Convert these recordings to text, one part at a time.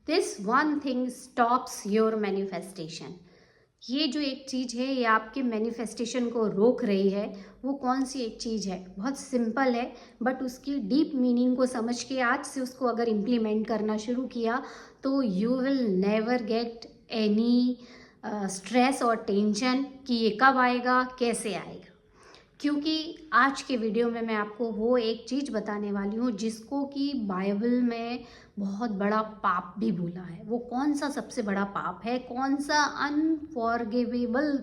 This one thing stops your manifestation. ये जो एक चीज़ है ये आपके मैनिफेस्टेशन को रोक रही है। वो कौन सी एक चीज़ है? बहुत सिंपल है, बट उसकी डीप मीनिंग को समझ के आज से उसको अगर इम्प्लीमेंट करना शुरू किया तो you will never get any stress और टेंशन कि ये कब आएगा, कैसे आएगा। क्योंकि आज के वीडियो में मैं आपको वो एक चीज़ बताने वाली हूँ जिसको कि बाइबल में बहुत बड़ा पाप भी बोला है। वो कौन सा सबसे बड़ा पाप है, कौन सा अनफॉरगिवेबल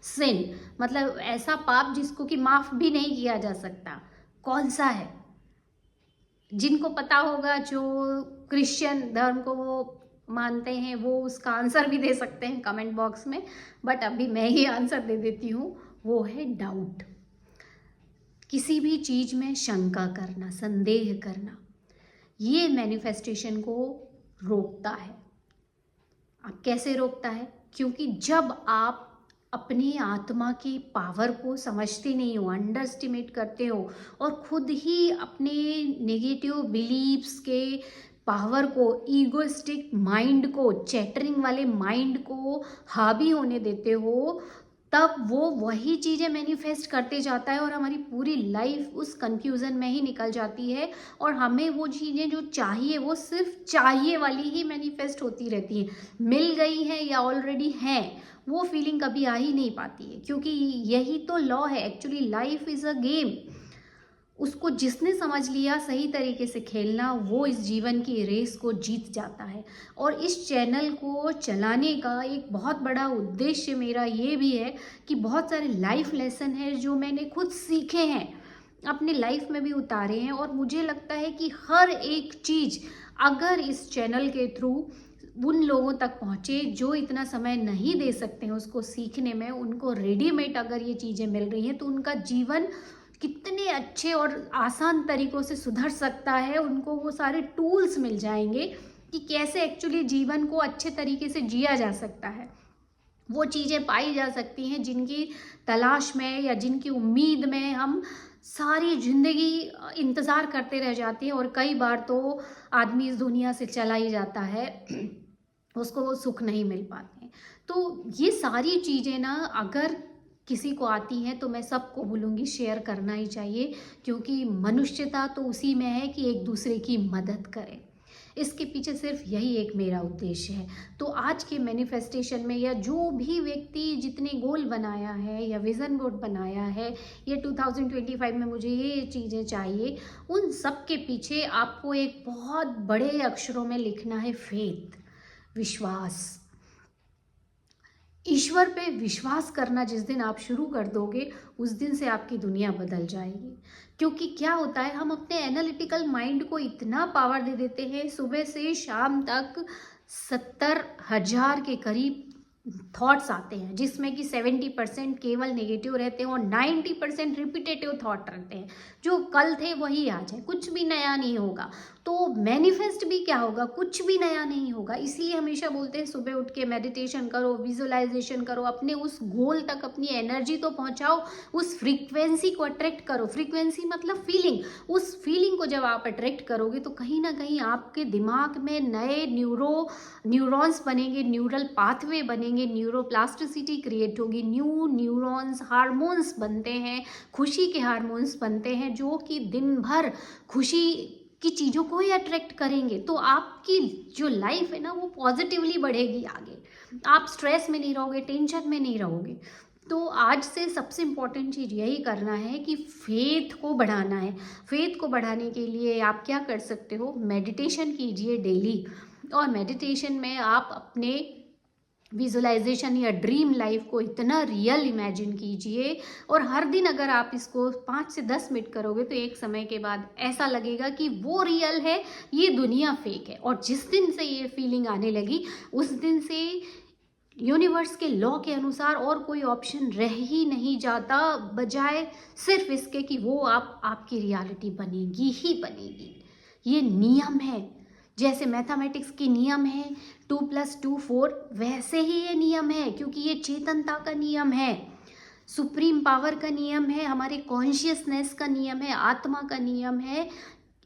सिन, मतलब ऐसा पाप जिसको कि माफ़ भी नहीं किया जा सकता, कौन सा है? जिनको पता होगा, जो क्रिश्चियन धर्म को वो मानते हैं, वो उसका आंसर भी दे सकते हैं कमेंट बॉक्स में, बट अभी मैं ही आंसर दे देती हूँ। वो है डाउट। किसी भी चीज़ में शंका करना, संदेह करना, ये मैनिफेस्टेशन को रोकता है। अब कैसे रोकता है? क्योंकि जब आप अपनी आत्मा की पावर को समझते नहीं हो, अंडर एस्टिमेट करते हो और खुद ही अपने नेगेटिव बिलीव्स के पावर को, ईगोइस्टिक माइंड को, चैटरिंग वाले माइंड को हावी होने देते हो, तब वो वही चीज़ें मैनिफेस्ट करते जाता है और हमारी पूरी लाइफ उस कंफ्यूजन में ही निकल जाती है और हमें वो चीज़ें जो चाहिए वो सिर्फ चाहिए वाली ही मैनिफेस्ट होती रहती हैं। मिल गई हैं या ऑलरेडी हैं, वो फीलिंग कभी आ ही नहीं पाती है, क्योंकि यही तो लॉ है। Actually life is a game. उसको जिसने समझ लिया सही तरीके से खेलना, वो इस जीवन की रेस को जीत जाता है। और इस चैनल को चलाने का एक बहुत बड़ा उद्देश्य मेरा ये भी है कि बहुत सारे लाइफ लेसन हैं जो मैंने खुद सीखे हैं, अपने लाइफ में भी उतारे हैं, और मुझे लगता है कि हर एक चीज़ अगर इस चैनल के थ्रू उन लोगों तक पहुँचे जो इतना समय नहीं दे सकते हैं उसको सीखने में, उनको रेडीमेड अगर ये चीज़ें मिल रही हैं तो उनका जीवन कितने अच्छे और आसान तरीक़ों से सुधर सकता है। उनको वो सारे टूल्स मिल जाएंगे कि कैसे एक्चुअली जीवन को अच्छे तरीके से जिया जा सकता है। वो चीज़ें पाई जा सकती हैं जिनकी तलाश में या जिनकी उम्मीद में हम सारी ज़िंदगी इंतज़ार करते रह जाते हैं, और कई बार तो आदमी इस दुनिया से चला ही जाता है, उसको वो सुख नहीं मिल पाते हैं। तो ये सारी चीज़ें ना अगर किसी को आती हैं तो मैं सबको बोलूँगी शेयर करना ही चाहिए, क्योंकि मनुष्यता तो उसी में है कि एक दूसरे की मदद करें। इसके पीछे सिर्फ यही एक मेरा उद्देश्य है। तो आज के मैनिफेस्टेशन में, या जो भी व्यक्ति जितने गोल बनाया है या विज़न बोर्ड बनाया है, या 2025 में मुझे ये चीज़ें चाहिए, उन सब के पीछे आपको एक बहुत बड़े अक्षरों में लिखना है फेथ, विश्वास। ईश्वर पे विश्वास करना जिस दिन आप शुरू कर दोगे, उस दिन से आपकी दुनिया बदल जाएगी। क्योंकि क्या होता है, हम अपने एनालिटिकल माइंड को इतना पावर दे देते हैं, सुबह से शाम तक 70,000 के करीब थॉट्स आते हैं, जिसमें कि 70% केवल नेगेटिव रहते हैं और 90% रिपीटेटिव थॉट रहते हैं। जो कल थे वही आज है, कुछ भी नया नहीं होगा। तो मैनिफेस्ट भी क्या होगा? कुछ भी नया नहीं होगा। इसलिए हमेशा बोलते हैं सुबह उठ के मेडिटेशन करो, विजुअलाइजेशन करो, अपने उस गोल तक अपनी एनर्जी तो पहुंचाओ, उस फ्रीक्वेंसी को अट्रैक्ट करो। फ्रीक्वेंसी मतलब फीलिंग। उस फीलिंग को जब आप अट्रैक्ट करोगे तो कहीं ना कहीं आपके दिमाग में नए न्यूरॉन्स बनेंगे, न्यूरल पाथवे बनेंगे, न्यूरोप्लास्टिसिटी क्रिएट होगी, न्यू न्यूरॉन्स, हार्मोन्स बनते हैं, खुशी के हार्मोन्स बनते हैं, जो कि दिन भर खुशी की चीज़ों को ही अट्रैक्ट करेंगे। तो आपकी जो लाइफ है ना वो पॉजिटिवली बढ़ेगी आगे। आप स्ट्रेस में नहीं रहोगे, टेंशन में नहीं रहोगे। तो आज से सबसे इम्पॉर्टेंट चीज़ यही करना है कि फेथ को बढ़ाना है। फेथ को बढ़ाने के लिए आप क्या कर सकते हो? मेडिटेशन कीजिए डेली, और मेडिटेशन में आप अपने विजुअलाइजेशन या ड्रीम लाइफ को इतना रियल इमेजिन कीजिए, और हर दिन अगर आप इसको 5 से 10 मिनट करोगे तो एक समय के बाद ऐसा लगेगा कि वो रियल है, ये दुनिया फेक है। और जिस दिन से ये फीलिंग आने लगी, उस दिन से यूनिवर्स के लॉ के अनुसार और कोई ऑप्शन रह ही नहीं जाता, बजाय सिर्फ इसके कि वो आपकी रियलिटी बनेगी ही बनेगी। ये नियम है। जैसे मैथमेटिक्स के नियम है 2 + 2 4, वैसे ही ये नियम है, क्योंकि ये चेतनता का नियम है, सुप्रीम पावर का नियम है, हमारे कॉन्शियसनेस का नियम है, आत्मा का नियम है।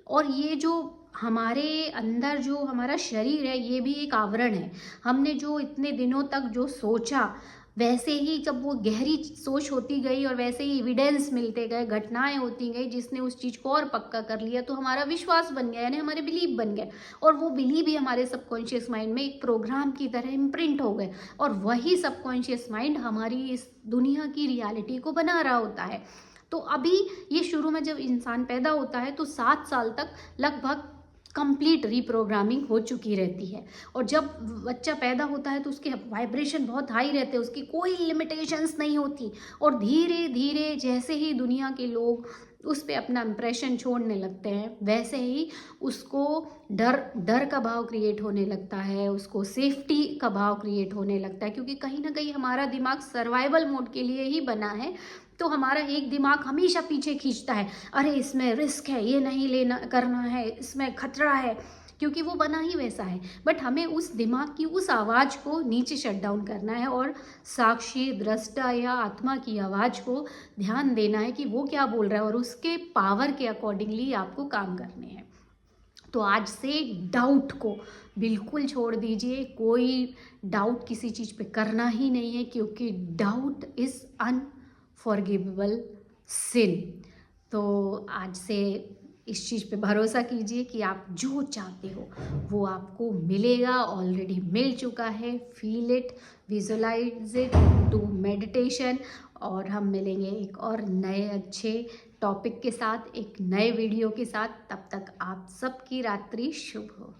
और ये जो हमारे अंदर जो हमारा शरीर है ये भी एक आवरण है। हमने जो इतने दिनों तक जो सोचा, वैसे ही जब वो गहरी सोच होती गई और वैसे ही एविडेंस मिलते गए, घटनाएं होती गई जिसने उस चीज़ को और पक्का कर लिया, तो हमारा विश्वास बन गया, यानी हमारे बिलीव बन गए। और वो बिलीव ही हमारे सबकॉन्शियस माइंड में एक प्रोग्राम की तरह इम्प्रिंट हो गए, और वही सबकॉन्शियस माइंड हमारी इस दुनिया की रियलिटी को बना रहा होता है। तो अभी ये शुरू में जब इंसान पैदा होता है तो 7 साल तक लगभग कंप्लीट रीप्रोग्रामिंग हो चुकी रहती है। और जब बच्चा पैदा होता है तो उसके वाइब्रेशन बहुत हाई रहते हैं, उसकी कोई लिमिटेशंस नहीं होती। और धीरे धीरे जैसे ही दुनिया के लोग उस पर अपना इम्प्रेशन छोड़ने लगते हैं, वैसे ही उसको डर डर का भाव क्रिएट होने लगता है, उसको सेफ्टी का भाव क्रिएट होने लगता है, क्योंकि कहीं ना कहीं हमारा दिमाग सर्वाइवल मोड के लिए ही बना है। तो हमारा एक दिमाग हमेशा पीछे खींचता है, अरे इसमें रिस्क है, ये नहीं लेना करना है, इसमें खतरा है, क्योंकि वो बना ही वैसा है। बट हमें उस दिमाग की उस आवाज़ को नीचे शट डाउन करना है और साक्षी दृष्टा या आत्मा की आवाज़ को ध्यान देना है कि वो क्या बोल रहा है, और उसके पावर के अकॉर्डिंगली आपको काम करने हैं। तो आज से डाउट को बिल्कुल छोड़ दीजिए, कोई डाउट किसी चीज़ पे करना ही नहीं है, क्योंकि डाउट इज़ अनफॉरगिवेबल सिन। तो आज से इस चीज़ पे भरोसा कीजिए कि आप जो चाहते हो वो आपको मिलेगा, ऑलरेडी मिल चुका है। Feel it, visualize it, do meditation. और हम मिलेंगे एक और नए अच्छे टॉपिक के साथ, एक नए वीडियो के साथ। तब तक आप सबकी रात्रि शुभ हो।